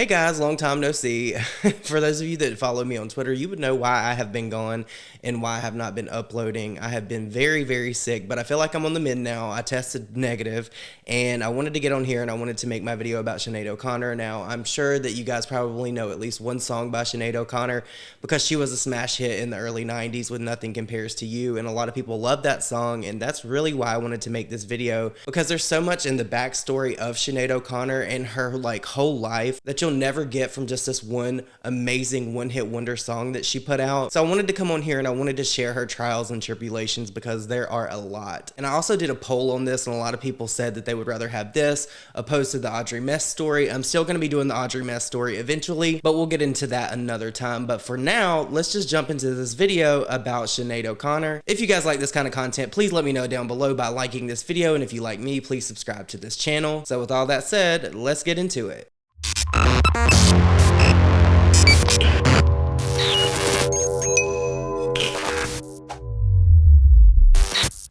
Hey guys, long time no see. For those of you that follow me on Twitter, you would know why I have been gone and why I have not been uploading. I have been very, very sick, but I feel like I'm on the mend now. I tested negative and I wanted to get on here and I wanted to make my video about Sinead O'Connor. Now, I'm sure that you guys probably know at least one song by Sinead O'Connor because she was a smash hit in the early 90s with Nothing Compares to You, and a lot of people love that song, and that's really why I wanted to make this video, because there's so much in the backstory of Sinead O'Connor and her whole life that you'll never get from just this one amazing one-hit wonder song that she put out. So I wanted to come on here and I wanted to share her trials and tribulations because there are a lot. And I also did a poll on this and a lot of people said that they would rather have this opposed to the Audrey Mess story. I'm still going to be doing the Audrey Mess story eventually, but we'll get into that another time. But for now, let's just jump into this video about Sinead O'Connor. If you guys like this kind of content, please let me know down below by liking this video. And if you like me, please subscribe to this channel. So with all that said, let's get into it.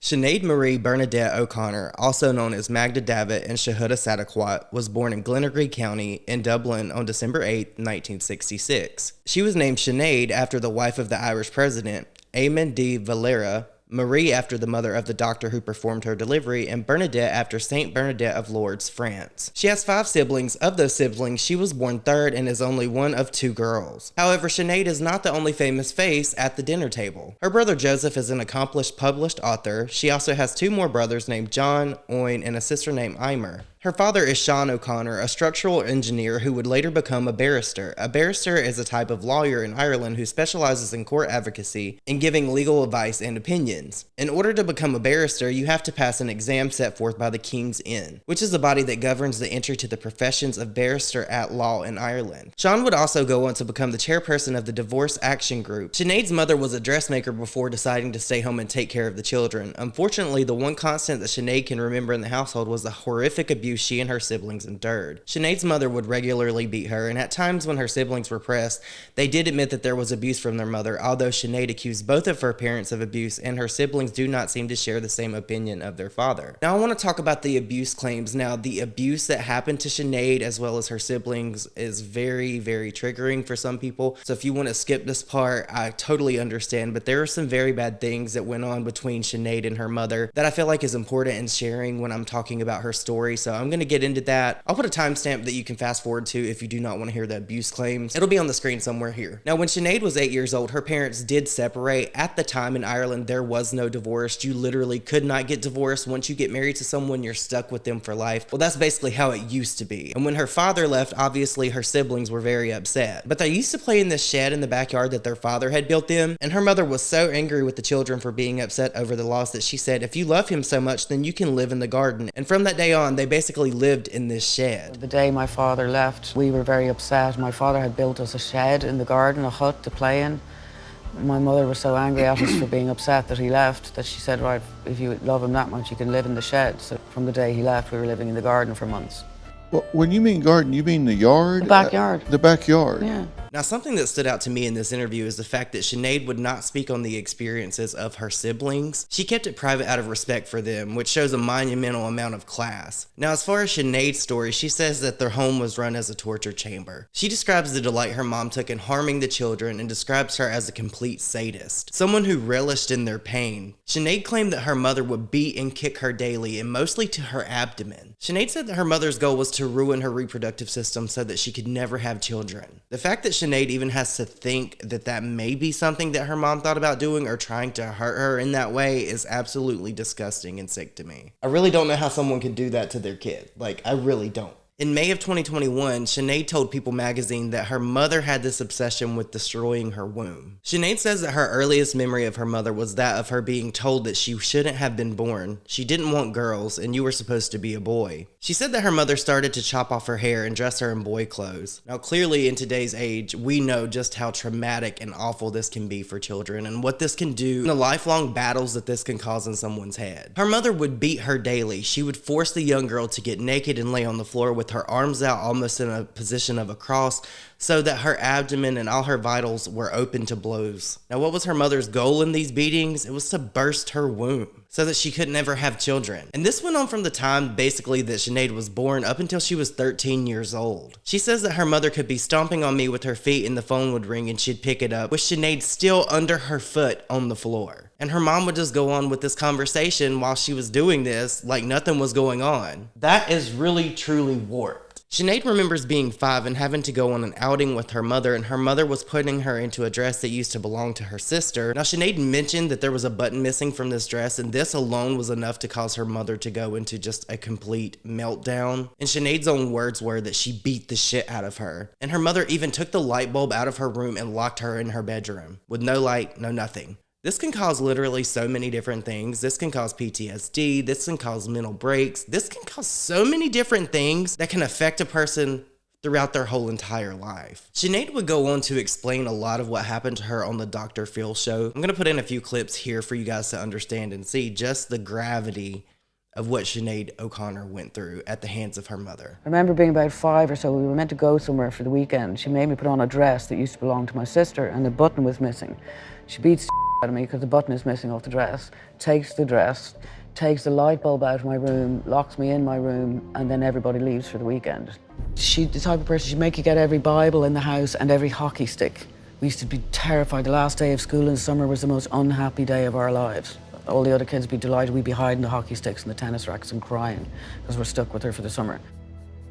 Sinead Marie Bernadette O'Connor, also known as Magda Davitt and Shahuda Sadaquat, was born in Glenorchy County in Dublin on December 8, 1966. She was named Sinead after the wife of the Irish president, Eamon de Valera, Marie after the mother of the doctor who performed her delivery, and Bernadette after Saint Bernadette of Lourdes, France. She has 5 siblings. Of those siblings, she was born third and is only one of 2 girls. However, Sinead is not the only famous face at the dinner table. Her brother Joseph is an accomplished published author. She also has 2 more brothers named John, Owen, and a sister named Eimer. Her father is Sean O'Connor, a structural engineer who would later become a barrister. A barrister is a type of lawyer in Ireland who specializes in court advocacy and giving legal advice and opinions. In order to become a barrister, you have to pass an exam set forth by the King's Inn, which is the body that governs the entry to the professions of barrister at law in Ireland. Sean would also go on to become the chairperson of the Divorce Action Group. Sinead's mother was a dressmaker before deciding to stay home and take care of the children. Unfortunately, the one constant that Sinead can remember in the household was the horrific abuse she and her siblings endured. Sinead's mother would regularly beat her, and at times when her siblings were pressed, they did admit that there was abuse from their mother, although Sinead accused both of her parents of abuse, and her siblings do not seem to share the same opinion of their father. Now I want to talk about the abuse claims. Now, the abuse that happened to Sinead as well as her siblings is very, very triggering for some people, so if you want to skip this part, I totally understand, but there are some very bad things that went on between Sinead and her mother that I feel like is important in sharing when I'm talking about her story, so I'm going to get into that. I'll put a timestamp that you can fast forward to if you do not want to hear the abuse claims. It'll be on the screen somewhere here. Now, when Sinead was 8 years old, her parents did separate. At the time in Ireland, there was no divorce. You literally could not get divorced. Once you get married to someone, you're stuck with them for life. Well, that's basically how it used to be. And when her father left, obviously her siblings were very upset. But they used to play in this shed in the backyard that their father had built them, and her mother was so angry with the children for being upset over the loss that she said, if you love him so much, then you can live in the garden. And from that day on, they basically lived in this shed. The day my father left, we were very upset. My father had built us a shed in the garden, a hut to play in. My mother was so angry at us for being upset that he left that she said, right, if you love him that much, you can live in the shed. So from the day he left, we were living in the garden for months. Well, when you mean garden, you mean the yard? The backyard. The backyard. Yeah. Now, something that stood out to me in this interview is the fact that Sinead would not speak on the experiences of her siblings. She kept it private out of respect for them, which shows a monumental amount of class. Now, as far as Sinead's story, she says that their home was run as a torture chamber. She describes the delight her mom took in harming the children and describes her as a complete sadist, someone who relished in their pain. Sinead claimed that her mother would beat and kick her daily, and mostly to her abdomen. Sinead said that her mother's goal was to ruin her reproductive system so that she could never have children. The fact that Sinead even has to think that that may be something that her mom thought about doing or trying to hurt her in that way is absolutely disgusting and sick to me. I really don't know how someone could do that to their kid. I really don't. In May of 2021, Sinead told People magazine that her mother had this obsession with destroying her womb. Sinead says that her earliest memory of her mother was that of her being told that she shouldn't have been born, she didn't want girls, and you were supposed to be a boy. She said that her mother started to chop off her hair and dress her in boy clothes. Now, clearly in today's age, we know just how traumatic and awful this can be for children and what this can do and the lifelong battles that this can cause in someone's head. Her mother would beat her daily. She would force the young girl to get naked and lay on the floor with her arms out almost in a position of a cross so that her abdomen and all her vitals were open to blows. Now, what was her mother's goal in these beatings? It was to burst her womb so that she could never have children. And this went on from the time basically that Sinead was born up until she was 13 years old. She says that her mother could be stomping on me with her feet and the phone would ring and she'd pick it up with Sinead still under her foot on the floor. And her mom would just go on with this conversation while she was doing this like nothing was going on. That is really truly warped. Sinead remembers being 5 and having to go on an outing with her mother, and her mother was putting her into a dress that used to belong to her sister. Now, Sinead mentioned that there was a button missing from this dress, and this alone was enough to cause her mother to go into just a complete meltdown. And Sinead's own words were that she beat the shit out of her. And her mother even took the light bulb out of her room and locked her in her bedroom with no light, no nothing. This can cause literally so many different things. This can cause PTSD. This can cause mental breaks. This can cause so many different things that can affect a person throughout their whole entire life. Sinead would go on to explain a lot of what happened to her on the Dr. Phil show. I'm going to put in a few clips here for you guys to understand and see just the gravity of what Sinead O'Connor went through at the hands of her mother. I remember being about 5 or so, we were meant to go somewhere for the weekend. She made me put on a dress that used to belong to my sister and the button was missing. She beats the out of me because the button is missing off the dress, takes the dress, takes the light bulb out of my room, locks me in my room, and then everybody leaves for the weekend. She's the type of person, she'd make you get every Bible in the house and every hockey stick. We used to be terrified. The last day of school in summer was the most unhappy day of our lives. All the other kids would be delighted. We'd be hiding the hockey sticks and the tennis racks and crying because we're stuck with her for the summer.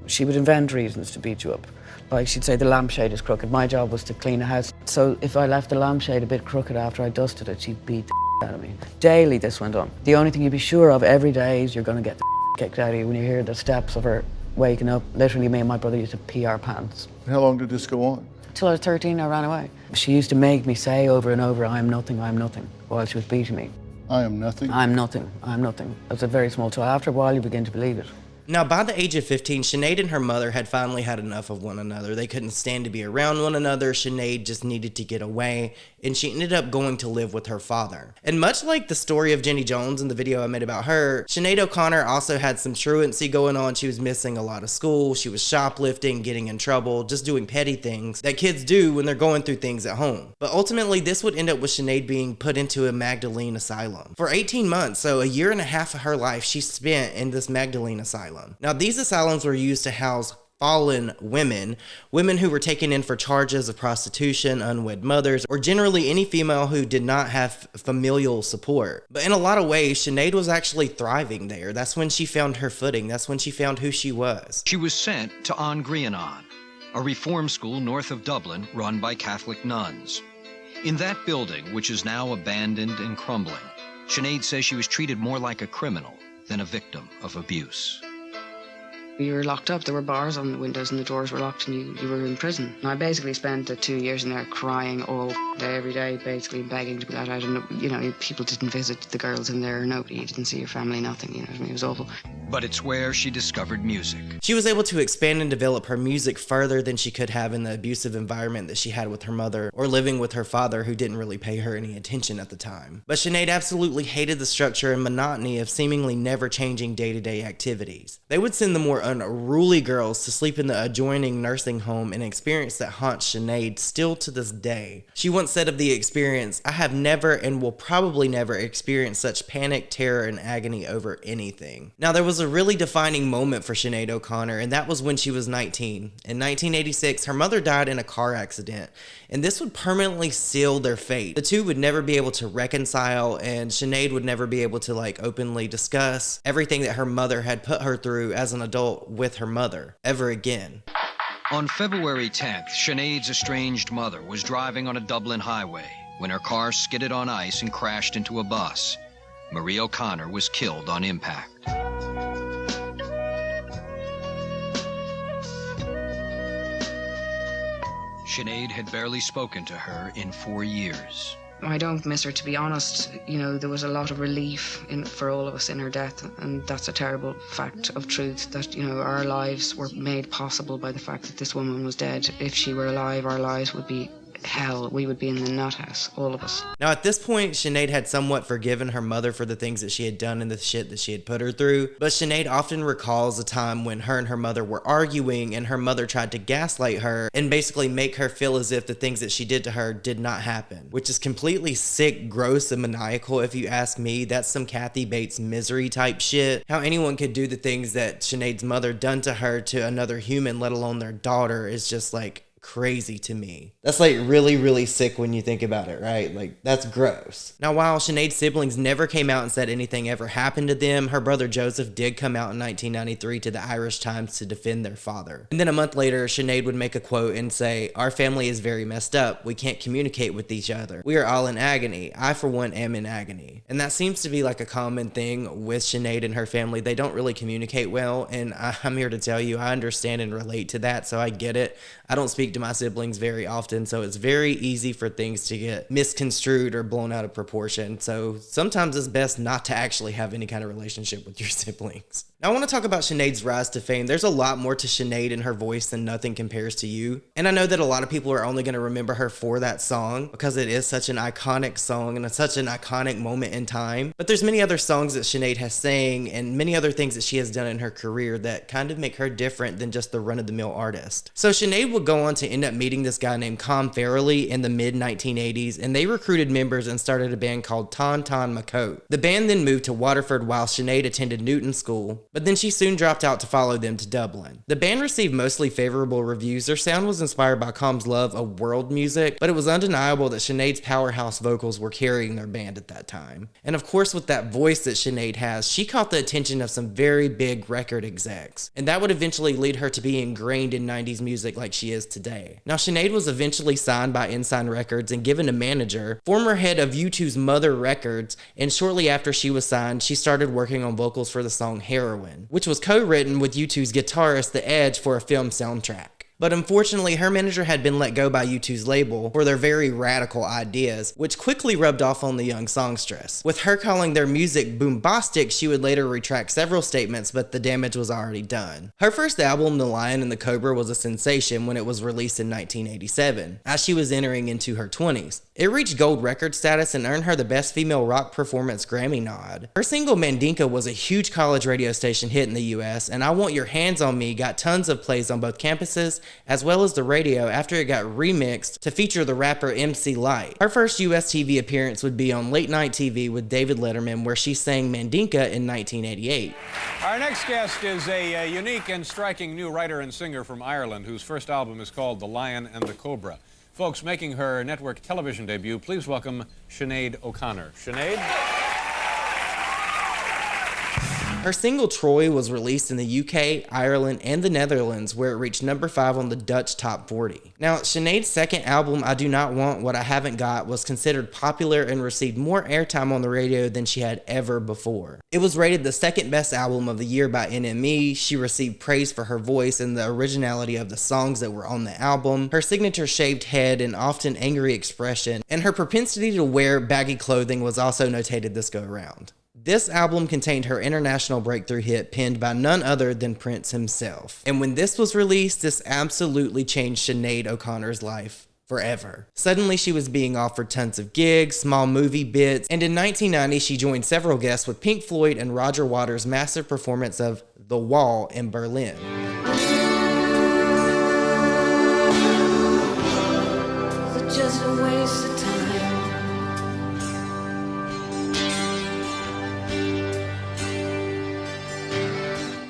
She would invent reasons to beat you up. Like she'd say the lampshade is crooked. My job was to clean a house. So if I left the lampshade a bit crooked after I dusted it, she'd beat the out of me. Daily this went on. The only thing you'd be sure of every day is you're gonna get the kicked out of you when you hear the steps of her waking up. Literally me and my brother used to pee our pants. How long did this go on? Till I was 13, I ran away. She used to make me say over and over, I'm nothing, while she was beating me. I am nothing? I'm nothing, I'm nothing. That's a very small toy. After a while, you begin to believe it. Now, by the age of 15, Sinead and her mother had finally had enough of one another. They couldn't stand to be around one another. Sinead just needed to get away, and she ended up going to live with her father. And much like the story of Jenny Jones in the video I made about her, Sinead O'Connor also had some truancy going on. She was missing a lot of school. She was shoplifting, getting in trouble, just doing petty things that kids do when they're going through things at home. But ultimately, this would end up with Sinead being put into a Magdalene asylum. For 18 months, so a year and a half of her life, she spent in this Magdalene asylum. Now, these asylums were used to house fallen women who were taken in for charges of prostitution, unwed mothers, or generally any female who did not have familial support. But in a lot of ways, Sinead was actually thriving there. That's when she found her footing. That's when she found who she was. She was sent to An Grianan, a reform school north of Dublin run by Catholic nuns. In that building, which is now abandoned and crumbling, Sinead says she was treated more like a criminal than a victim of abuse. You were locked up. There were bars on the windows and the doors were locked and you were in prison. And I basically spent the 2 years in there crying all day, every day, basically begging to be let out. And, you know, people didn't visit the girls in there, nobody. You didn't see your family, nothing, you know what I mean? It was awful. But it's where she discovered music. She was able to expand and develop her music further than she could have in the abusive environment that she had with her mother or living with her father, who didn't really pay her any attention at the time. But Sinead absolutely hated the structure and monotony of seemingly never changing day-to-day activities. They would send the more unruly girls to sleep in the adjoining nursing home, an experience that haunts Sinead still to this day. She once said of the experience, "I have never and will probably never experience such panic, terror, and agony over anything." Now, there was a really defining moment for Sinead O'Connor, and that was when she was 19. In 1986, her mother died in a car accident, and this would permanently seal their fate. The two would never be able to reconcile, and Sinead would never be able to openly discuss everything that her mother had put her through as an adult with her mother ever again. On February 10th, Sinead's estranged mother was driving on a Dublin highway when her car skidded on ice and crashed into a bus. Marie O'Connor was killed on impact. Sinead had barely spoken to her in 4 years. I don't miss her, to be honest. You know, there was a lot of relief for all of us in her death, and that's a terrible fact of truth, that, you know, our lives were made possible by the fact that this woman was dead. If she were alive, our lives would be hell. We would be in the nut house, all of us. Now at this point, Sinead had somewhat forgiven her mother for the things that she had done and the shit that she had put her through, but Sinead often recalls a time when her and her mother were arguing and her mother tried to gaslight her and basically make her feel as if the things that she did to her did not happen, which is completely sick, gross, and maniacal if you ask me. That's some Kathy Bates misery type shit. How anyone could do the things that Sinead's mother done to her to another human, let alone their daughter, is just like crazy to me. That's like really, really sick when you think about it, right? Like, that's gross. Now, while Sinead's siblings never came out and said anything ever happened to them, her brother Joseph did come out in 1993 to the Irish Times to defend their father. And then a month later, Sinead would make a quote and say, "Our family is very messed up. We can't communicate with each other. We are all in agony. I, for one, am in agony." And that seems to be like a common thing with Sinead and her family. They don't really communicate well, and I'm here to tell you, I understand and relate to that, so I get it. I don't speak to my siblings very often, so it's very easy for things to get misconstrued or blown out of proportion. So sometimes it's best not to actually have any kind of relationship with your siblings. Now I want to talk about Sinead's rise to fame. There's a lot more to Sinead and her voice than Nothing Compares to You. And I know that a lot of people are only going to remember her for that song because it is such an iconic song and it's such an iconic moment in time. But there's many other songs that Sinead has sang and many other things that she has done in her career that kind of make her different than just the run-of-the-mill artist. So Sinead would go on to end up meeting this guy named Con Farrelly in the mid-1980s, and they recruited members and started a band called Ton Ton Macote. The band then moved to Waterford while Sinead attended Newton School, but then she soon dropped out to follow them to Dublin. The band received mostly favorable reviews. Their sound was inspired by Com's love of world music, but it was undeniable that Sinead's powerhouse vocals were carrying their band at that time. And of course, with that voice that Sinead has, she caught the attention of some very big record execs, and that would eventually lead her to be ingrained in 90s music like she is today. Now, Sinead was eventually signed by Ensign Records and given a manager, former head of U2's Mother Records, and shortly after she was signed, she started working on vocals for the song Heroin, which was co-written with U2's guitarist The Edge for a film soundtrack. But unfortunately, her manager had been let go by U2's label for their very radical ideas, which quickly rubbed off on the young songstress. With her calling their music boombastic, she would later retract several statements, but the damage was already done. Her first album, The Lion and the Cobra, was a sensation when it was released in 1987, as she was entering into her 20s. It reached gold record status and earned her the Best Female Rock Performance Grammy nod. Her single Mandinka was a huge college radio station hit in the US, and I Want Your Hands on Me got tons of plays on both campuses as well as the radio after it got remixed to feature the rapper MC Lyte. Her first US TV appearance would be on Late Night TV with David Letterman, where she sang Mandinka in 1988. Our next guest is a unique and striking new writer and singer from Ireland whose first album is called The Lion and the Cobra. Folks, making her network television debut, please welcome Sinead O'Connor. Sinead? Her single Troy was released in the UK, Ireland, and the Netherlands, where it reached number 5 on the Dutch Top 40. Now, Sinead's second album, I Do Not Want What I Haven't Got, was considered popular and received more airtime on the radio than she had ever before. It was rated the second best album of the year by NME. She received praise for her voice and the originality of the songs that were on the album, her signature shaved head and often angry expression, and her propensity to wear baggy clothing was also notated this go around. This album contained her international breakthrough hit penned by none other than Prince himself. And when this was released, this absolutely changed Sinead O'Connor's life forever. Suddenly she was being offered tons of gigs, small movie bits, and in 1990 she joined several guests with Pink Floyd and Roger Waters' massive performance of The Wall in Berlin. Just a waste of time.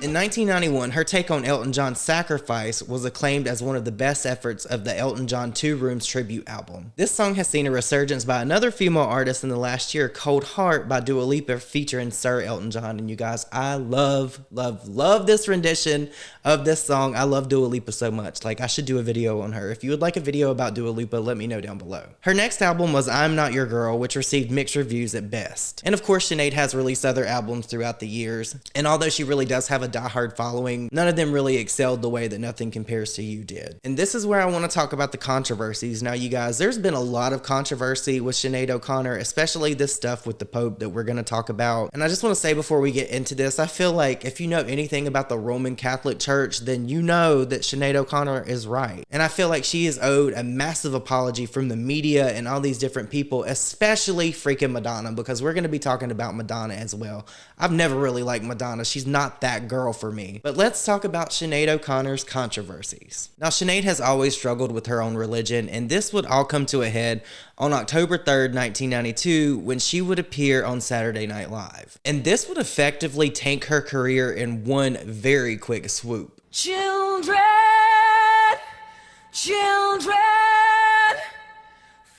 In 1991, her take on Elton John's Sacrifice was acclaimed as one of the best efforts of the Elton John Two Rooms tribute album. This song has seen a resurgence by another female artist in the last year, Cold Heart by Dua Lipa featuring Sir Elton John. And you guys, I love this rendition of this song. I love Dua Lipa so much. Like, I should do a video on her. If you would like a video about Dua Lipa, let me know down below. Her next album was I'm Not Your Girl, which received mixed reviews at best. And of course, Sinead has released other albums throughout the years. And although she really does have a diehard following, none of them really excelled the way that Nothing Compares to You did. And this is where I want to talk about the controversies. Now, you guys, there's been a lot of controversy with Sinead O'Connor, especially this stuff with the Pope that we're going to talk about. And I just want to say before we get into this, I feel like if you know anything about the Roman Catholic Church, then you know that Sinead O'Connor is right. And I feel like she is owed a massive apology from the media and all these different people, especially freaking Madonna, because we're going to be talking about Madonna as well. I've never really liked Madonna. She's not that girl for me. But let's talk about Sinead O'Connor's controversies. Now, Sinead has always struggled with her own religion, and this would all come to a head on October 3rd, 1992, when she would appear on Saturday Night Live. And this would effectively tank her career in one very quick swoop. Children, children,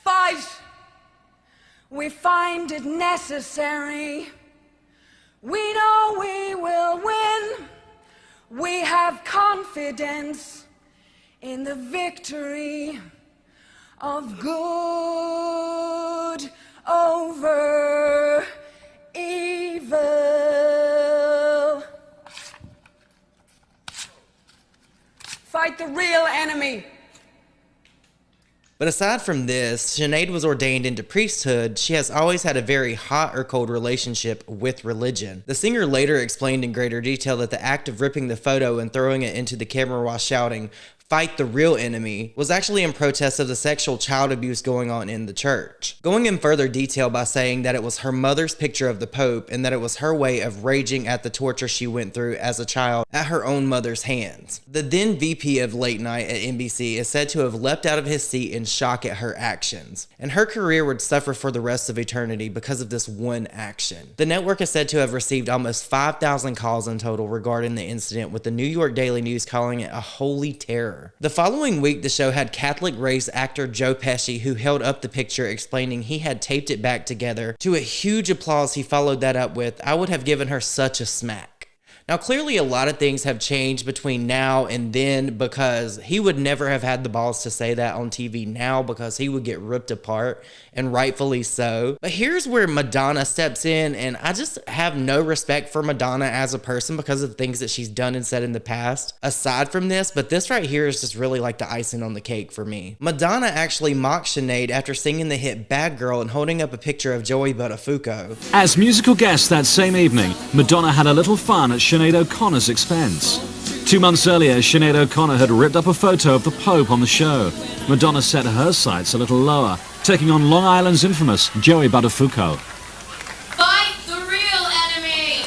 fight. We find it necessary. We know we will win. We have confidence in the victory of good over evil. Fight the real enemy. But aside from this, Sinead was ordained into priesthood. She has always had a very hot or cold relationship with religion. The singer later explained in greater detail that the act of ripping the photo and throwing it into the camera while shouting, "Fight the real enemy," was actually in protest of the sexual child abuse going on in the church. Going in further detail by saying that it was her mother's picture of the Pope and that it was her way of raging at the torture she went through as a child at her own mother's hands. The then VP of Late Night at NBC is said to have leapt out of his seat in shock at her actions, and her career would suffer for the rest of eternity because of this one action. The network is said to have received almost 5,000 calls in total regarding the incident, with the New York Daily News calling it a holy terror. The following week, the show had Catholic raised actor Joe Pesci, who held up the picture explaining he had taped it back together. To a huge applause, he followed that up with, "I would have given her such a smack." Now, clearly a lot of things have changed between now and then, because he would never have had the balls to say that on TV now, because he would get ripped apart, and rightfully so. But here's where Madonna steps in, and I just have no respect for Madonna as a person because of the things that she's done and said in the past, aside from this, but this right here is just really like the icing on the cake for me. Madonna actually mocked Sinead after singing the hit Bad Girl and holding up a picture of Joey Buttafuoco. As musical guest that same evening, Madonna had a little fun at Sinead O'Connor's expense. 2 months earlier, Sinead O'Connor had ripped up a photo of the Pope on the show. Madonna set her sights a little lower, taking on Long Island's infamous Joey Buttafuoco. Fight the real enemy.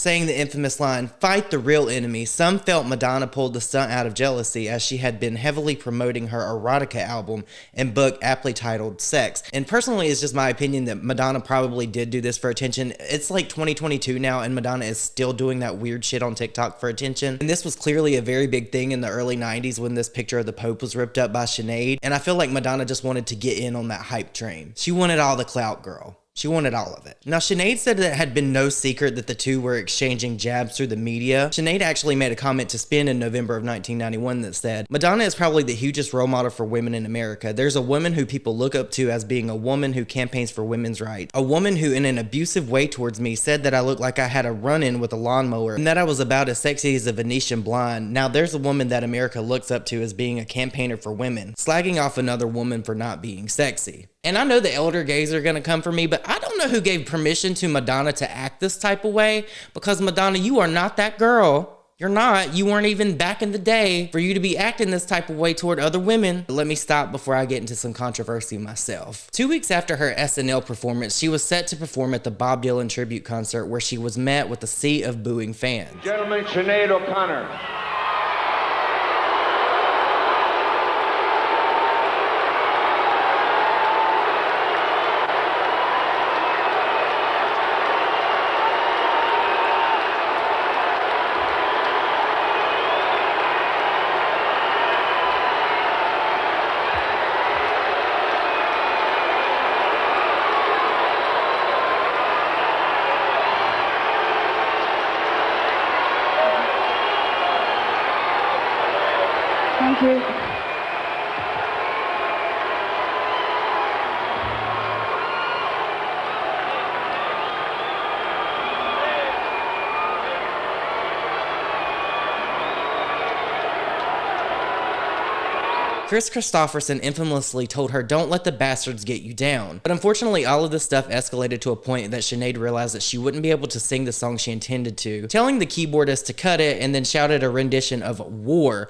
Saying the infamous line, "Fight the real enemy," some felt Madonna pulled the stunt out of jealousy, as she had been heavily promoting her erotica album and book aptly titled Sex. And personally, it's just my opinion that Madonna probably did do this for attention. It's like 2022 now, and Madonna is still doing that weird shit on TikTok for attention. And this was clearly a very big thing in the early 90s when this picture of the Pope was ripped up by Sinead. And I feel like Madonna just wanted to get in on that hype train. She wanted all the clout, girl. She wanted all of it. Now, Sinead said that it had been no secret that the two were exchanging jabs through the media. Sinead actually made a comment to Spin in November of 1991 that said, "Madonna is probably the hugest role model for women in America. There's a woman who people look up to as being a woman who campaigns for women's rights. A woman who, in an abusive way towards me, said that I looked like I had a run-in with a lawnmower and that I was about as sexy as a Venetian blonde. Now there's a woman that America looks up to as being a campaigner for women, slagging off another woman for not being sexy." And I know the elder gays are going to come for me, but I don't know who gave permission to Madonna to act this type of way, because Madonna, you are not that girl. You're not. You weren't even back in the day for you to be acting this type of way toward other women. But let me stop before I get into some controversy myself. 2 weeks after her SNL performance, she was set to perform at the Bob Dylan tribute concert, where she was met with a sea of booing fans. Gentlemen, Sinead O'Connor. Thank you. Chris Christopherson infamously told her, "Don't let the bastards get you down." But unfortunately, all of this stuff escalated to a point that Sinead realized that she wouldn't be able to sing the song she intended to, telling the keyboardist to cut it, and then shouted a rendition of War,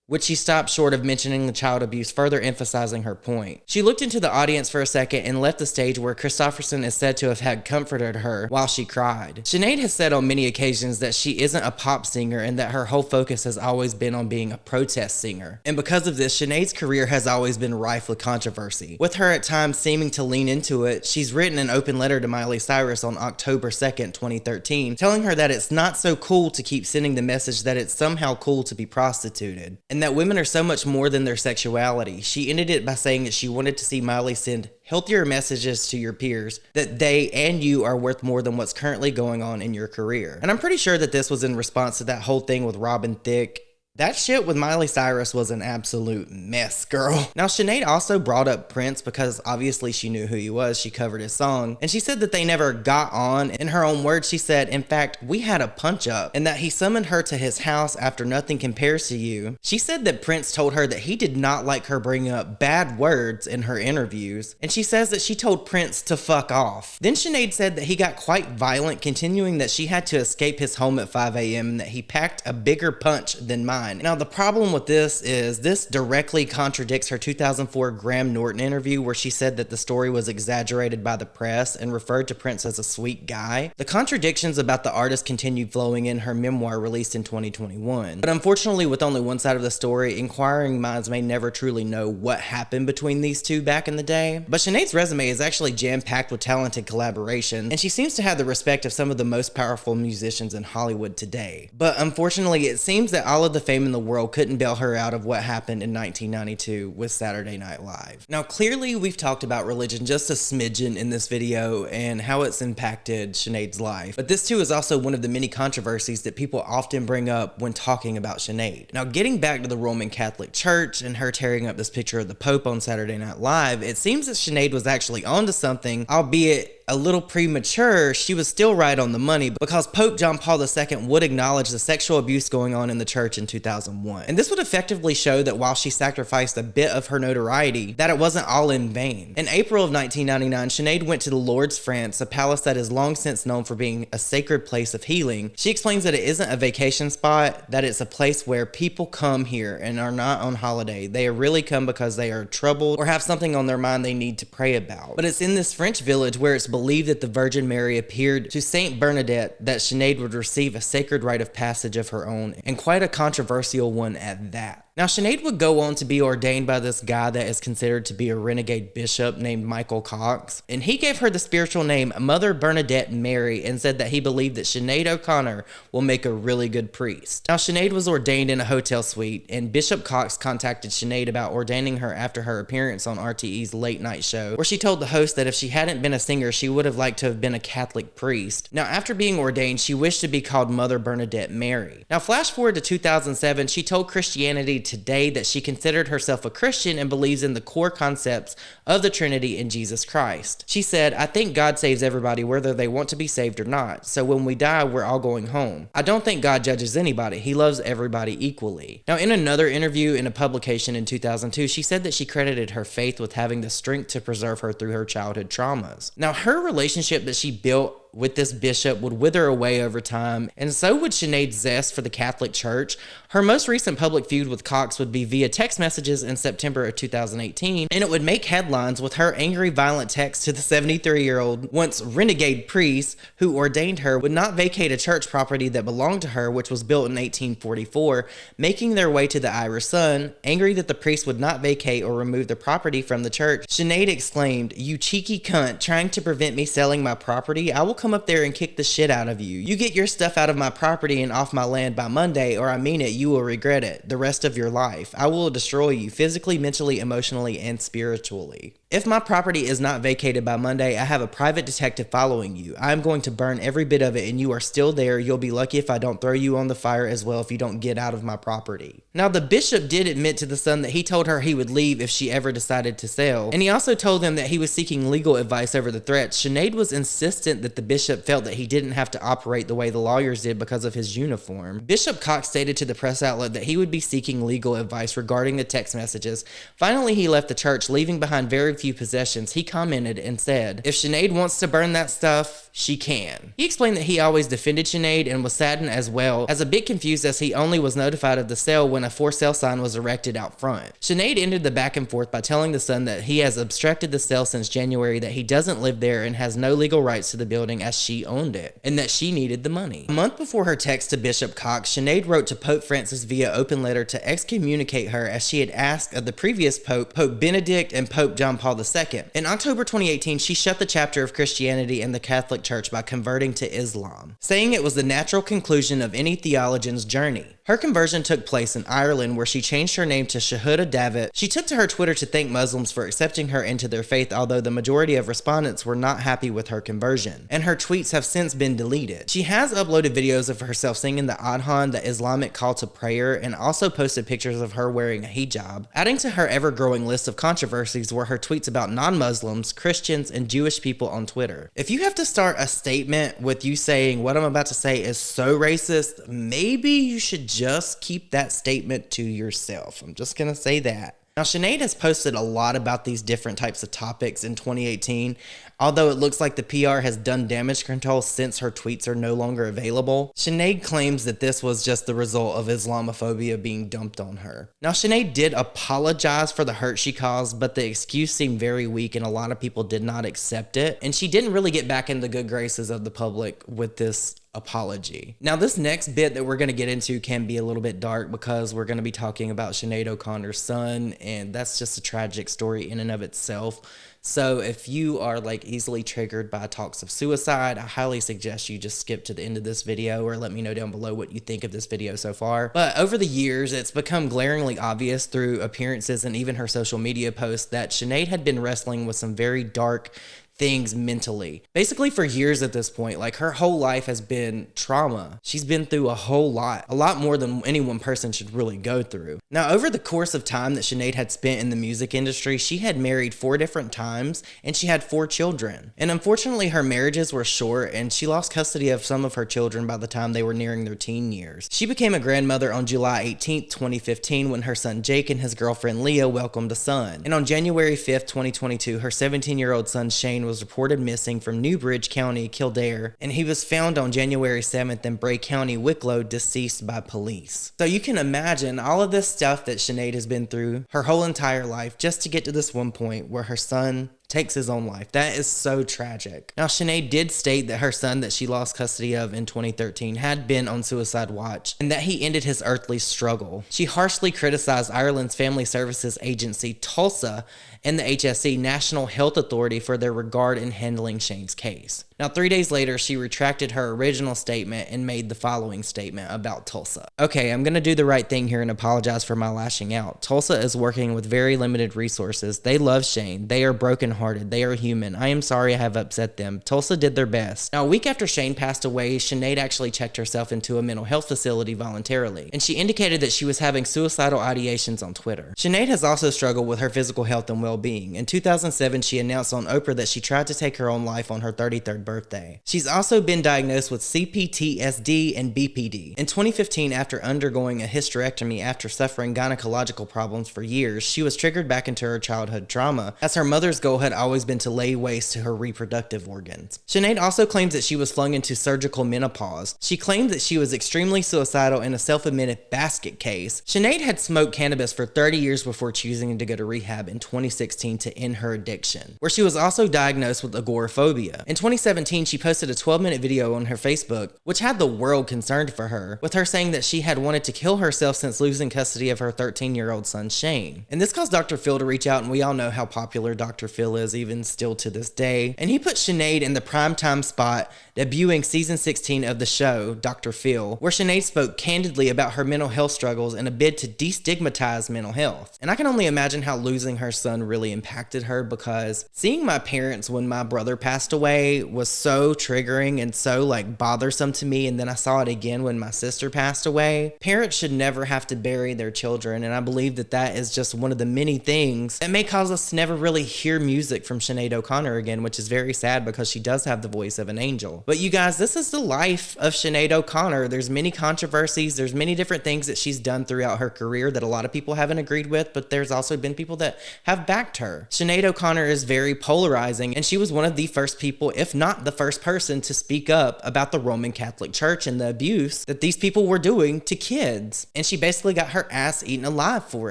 which she stopped short of mentioning the child abuse, further emphasizing her point. She looked into the audience for a second and left the stage, where Christopherson is said to have had comforted her while she cried. Sinead has said on many occasions that she isn't a pop singer and that her whole focus has always been on being a protest singer. And because of this, Sinead's career has always been rife with controversy, with her at times seeming to lean into it. She's written an open letter to Miley Cyrus on October 2nd, 2013, telling her that it's not so cool to keep sending the message that it's somehow cool to be prostituted, and that women are so much more than their sexuality. She ended it by saying that she wanted to see Miley send healthier messages to your peers, that they and you are worth more than what's currently going on in your career. And I'm pretty sure that this was in response to that whole thing with Robin Thicke. That shit with Miley Cyrus was an absolute mess, girl. Now, Sinead also brought up Prince because obviously she knew who he was. She covered his song, and she said that they never got on. In her own words, she said, "In fact, we had a punch up," and that he summoned her to his house after Nothing Compares to You. She said that Prince told her that he did not like her bringing up bad words in her interviews, and she says that she told Prince to fuck off. Then Sinead said that he got quite violent, continuing that she had to escape his home at 5 a.m. and that he packed a bigger punch than mine. Now, the problem with this is this directly contradicts her 2004 Graham Norton interview, where she said that the story was exaggerated by the press and referred to Prince as a sweet guy. The contradictions about the artist continued flowing in her memoir released in 2021. But unfortunately, with only one side of the story, inquiring minds may never truly know what happened between these two back in the day. But Sinead's resume is actually jam-packed with talented collaboration, and she seems to have the respect of some of the most powerful musicians in Hollywood today. But unfortunately, it seems that all of the fame in the world couldn't bail her out of what happened in 1992 with Saturday Night Live. Now, clearly we've talked about religion just a smidgen in this video and how it's impacted Sinead's life, but this too is also one of the many controversies that people often bring up when talking about Sinead. Now, getting back to the Roman Catholic Church and her tearing up this picture of the Pope on Saturday Night Live, it seems that Sinead was actually onto something, albeit a little premature. She was still right on the money, because Pope John Paul II would acknowledge the sexual abuse going on in the church in 2001. And this would effectively show that while she sacrificed a bit of her notoriety, that it wasn't all in vain. In April of 1999, Sinead went to the Lourdes, France, a palace that is long since known for being a sacred place of healing. She explains that it isn't a vacation spot, that it's a place where people come here and are not on holiday. They really come because they are troubled or have something on their mind they need to pray about. But it's in this French village where it's believed that the Virgin Mary appeared to Saint Bernadette that Sinead would receive a sacred rite of passage of her own, and quite a controversial one at that. Now, Sinead would go on to be ordained by this guy that is considered to be a renegade bishop named Michael Cox, and he gave her the spiritual name Mother Bernadette Mary and said that he believed that Sinead O'Connor will make a really good priest. Now, Sinead was ordained in a hotel suite, and Bishop Cox contacted Sinead about ordaining her after her appearance on RTE's Late Night Show, where she told the host that if she hadn't been a singer, she would have liked to have been a Catholic priest. Now, after being ordained, she wished to be called Mother Bernadette Mary. Now, flash forward to 2007, she told Christianity Today that she considered herself a Christian and believes in the core concepts of the Trinity in Jesus Christ. She said, "I think God saves everybody whether they want to be saved or not. So when we die, we're all going home. I don't think God judges anybody. He loves everybody equally." Now, in another interview in a publication in 2002, she said that she credited her faith with having the strength to preserve her through her childhood traumas. Now, her relationship that she built with this bishop would wither away over time, and so would Sinead's zest for the Catholic Church. Her most recent public feud with Cox would be via text messages in September of 2018, and it would make headlines with her angry, violent text to the 73-year-old, once renegade priest who ordained her would not vacate a church property that belonged to her, which was built in 1844, making their way to the Irish Sun. Angry that the priest would not vacate or remove the property from the church, Sinead exclaimed, "You cheeky cunt, trying to prevent me selling my property? I will come up there and kick the shit out of you. You get your stuff out of my property and off my land by Monday, or I mean it, you will regret it the rest of your life. I will destroy you physically, mentally, emotionally, and spiritually. If my property is not vacated by Monday, I have a private detective following you. I am going to burn every bit of it, and you are still there. You'll be lucky if I don't throw you on the fire as well if you don't get out of my property." Now, the bishop did admit to the Sun that he told her he would leave if she ever decided to sell, and he also told them that he was seeking legal advice over the threats. Sinead was insistent that the Bishop felt that he didn't have to operate the way the lawyers did because of his uniform. Bishop Cox stated to the press outlet that he would be seeking legal advice regarding the text messages. Finally, he left the church, leaving behind very few possessions. He commented and said, "If Sinead wants to burn that stuff, she can." He explained that he always defended Sinead and was saddened as well, as a bit confused as he only was notified of the sale when a for sale sign was erected out front. Sinead ended the back and forth by telling the Sun that he has obstructed the sale since January, that he doesn't live there and has no legal rights to the building as she owned it, and that she needed the money. A month before her text to Bishop Cox, Sinead wrote to Pope Francis via open letter to excommunicate her as she had asked of the previous Pope, Pope Benedict and Pope John Paul II. In October 2018, she shut the chapter of Christianity in the Catholic Church by converting to Islam, saying it was the natural conclusion of any theologian's journey. Her conversion took place in Ireland, where she changed her name to Sinead O'Connor. She took to her Twitter to thank Muslims for accepting her into their faith, although the majority of respondents were not happy with her conversion, and her tweets have since been deleted. She has uploaded videos of herself singing the Adhan, the Islamic call to prayer, and also posted pictures of her wearing a hijab. Adding to her ever-growing list of controversies were her tweets about non-Muslims, Christians, and Jewish people on Twitter. If you have to start a statement with you saying what I'm about to say is so racist, maybe you should just keep that statement to yourself. I'm just gonna say that. Now, Sinead has posted a lot about these different types of topics in 2018, although it looks like the PR has done damage control since her tweets are no longer available. Sinead claims that this was just the result of Islamophobia being dumped on her. Now, Sinead did apologize for the hurt she caused, but the excuse seemed very weak and a lot of people did not accept it, and she didn't really get back in the good graces of the public with this apology. Now, this next bit that we're going to get into can be a little bit dark because we're going to be talking about Sinead O'Connor's son, and that's just a tragic story in and of itself. So if you are like easily triggered by talks of suicide, I highly suggest you just skip to the end of this video or let me know down below what you think of this video so far. But over the years, it's become glaringly obvious through appearances and even her social media posts that Sinead had been wrestling with some very dark things mentally. Basically for years at this point, like her whole life has been trauma. She's been through a lot more than any one person should really go through. Now, over the course of time that Sinead had spent in the music industry, she had married 4 different times and she had 4 children. And unfortunately, her marriages were short and she lost custody of some of her children by the time they were nearing their teen years. She became a grandmother on July 18th, 2015 when her son Jake and his girlfriend Leah welcomed a son. And on January 5th, 2022, her 17-year-old son Shane was reported missing from Newbridge County, Kildare, and he was found on January 7th in Bray County, Wicklow, deceased by police. So you can imagine all of this stuff that Sinead has been through her whole entire life just to get to this one point where her son takes his own life. That is so tragic. Now, Sinead did state that her son that she lost custody of in 2013 had been on suicide watch and that he ended his earthly struggle. She harshly criticized Ireland's Family Services Agency, TULSA, and the HSE, National Health Authority, for their regard in handling Shane's case. Now, 3 days later, she retracted her original statement and made the following statement about Tulsa. Okay, I'm going to do the right thing here and apologize for my lashing out. Tulsa is working with very limited resources. They love Shane. They are brokenhearted. They are human. I am sorry I have upset them. Tulsa did their best. Now, a week after Shane passed away, Sinead actually checked herself into a mental health facility voluntarily, and she indicated that she was having suicidal ideations on Twitter. Sinead has also struggled with her physical health and well-being. In 2007, she announced on Oprah that she tried to take her own life on her 33rd birthday. She's also been diagnosed with CPTSD and BPD. In 2015, after undergoing a hysterectomy after suffering gynecological problems for years, she was triggered back into her childhood trauma, as her mother's goal had always been to lay waste to her reproductive organs. Sinead also claims that she was flung into surgical menopause. She claimed that she was extremely suicidal in a self-admitted basket case. Sinead had smoked cannabis for 30 years before choosing to go to rehab in 2016 to end her addiction, where she was also diagnosed with agoraphobia. In 2017, she posted a 12-minute video on her Facebook, which had the world concerned for her, with her saying that she had wanted to kill herself since losing custody of her 13-year-old son, Shane. And this caused Dr. Phil to reach out, and we all know how popular Dr. Phil is, even still to this day. And he put Sinead in the primetime spot, debuting season 16 of the show, Dr. Phil, where Sinead spoke candidly about her mental health struggles in a bid to destigmatize mental health. And I can only imagine how losing her son really impacted her, because seeing my parents when my brother passed away was was so triggering and so like bothersome to me, and then I saw it again when my sister passed away. Parents should never have to bury their children, and I believe that that is just one of the many things that may cause us to never really hear music from Sinead O'Connor again, which is very sad because she does have the voice of an angel. But you guys, this is the life of Sinead O'Connor. There's many controversies, there's many different things that she's done throughout her career that a lot of people haven't agreed with, but there's also been people that have backed her. Sinead O'Connor is very polarizing, and she was one of the first people, if not the first person, to speak up about the Roman Catholic Church and the abuse that these people were doing to kids. And she basically got her ass eaten alive for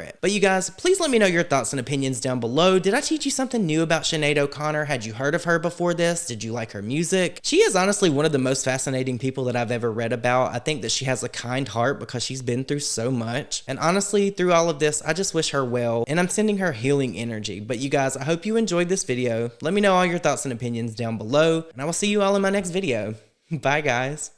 it. But you guys, please let me know your thoughts and opinions down below. Did I teach you something new about Sinead O'Connor? Had you heard of her before this? Did you like her music? She is honestly one of the most fascinating people that I've ever read about. I think that she has a kind heart because she's been through so much. And honestly, through all of this, I just wish her well, and I'm sending her healing energy. But you guys, I hope you enjoyed this video. Let me know all your thoughts and opinions down below, and I will see you all in my next video. Bye, guys.